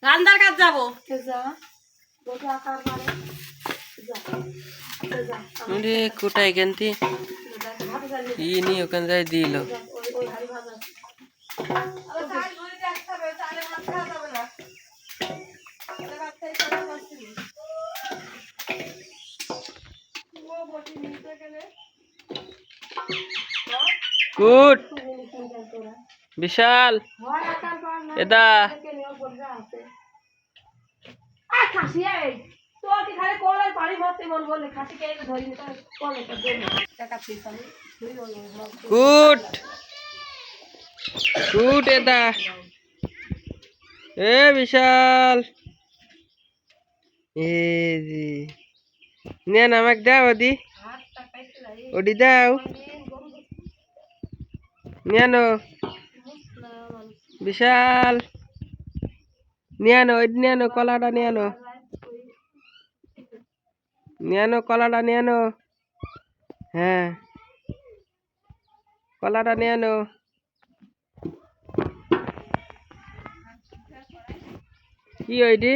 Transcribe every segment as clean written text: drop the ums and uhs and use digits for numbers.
রান্নার কাজ যাবো। কোটায় কেনতি ইনি ওখানে যাই দিল কুট বিশাল এদা কুট কুট এদা এ বিশাল এ জি নেন আমাকে দাও ওদি ওডি দাও নিয়ানো বিশাল নিয়ানো ওইটি নিয়ানো কলাটা নিয়ানো নিয়ানো কলাটা নিয়ানো হ্যাঁ কলাটা নিয়ানো কি ওইটি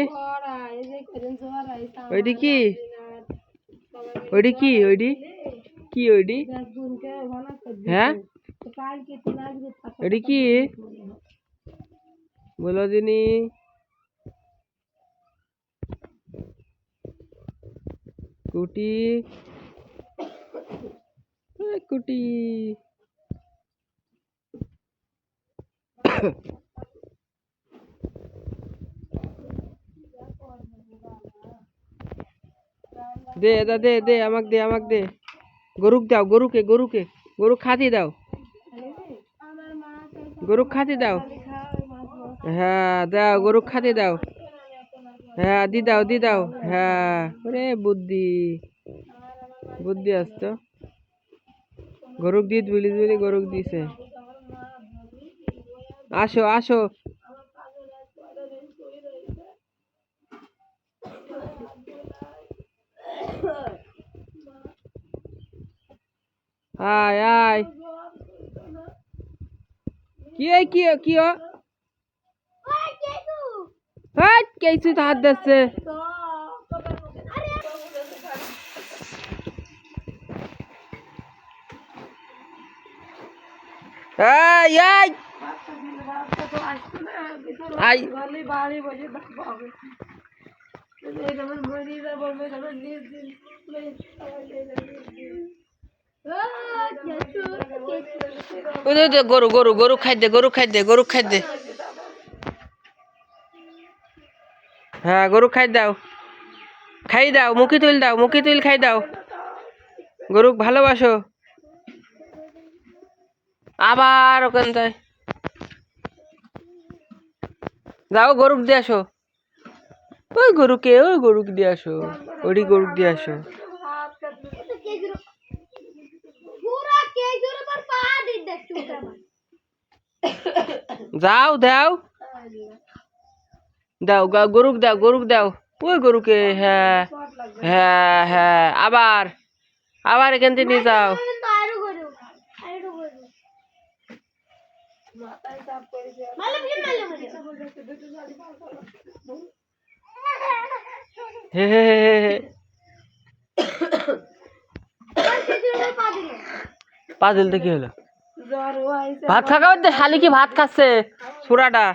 ওইটি কি ওইটি কি ওইটি কি ওইটি হ্যাঁ ওইটি কি বলো দিনি কুটি কুটি দে দা দে দে আমাক দে গরুক দাও গরুকে গরু খাতি দাও গরু খাতি দাও হ্যাঁ দাও গরু খাতি দাও হ্যাঁ দি দাও হ্যাঁ রে বুদ্ধি বুদ্ধি আসতো গরুক দিয়ে বলি গরুক দিছে আসো আসো আয় আয় কি হট কেসু তো হাত দিচ্ছে আয় আয় আই গরু খাই দে হ্যাঁ গরু খাই দাও মুখি তুল খাই দাও গরুক ভালোবাসো আবার ওখানে যায় যাও গরুক দিয়ে আসো ওই গরুক দিয়ে আসো ওই গরুক দিয়ে আসো যাও দাও গরুক দাও ওই গরুকে হ্যাঁ হ্যাঁ হ্যাঁ আবার এখান থেকে নিয়ে যাও হে হে হে পা দিলতে কি হলো ভাত খাওয়া শালি কি ভাত খাচ্ছে ছোড়াটা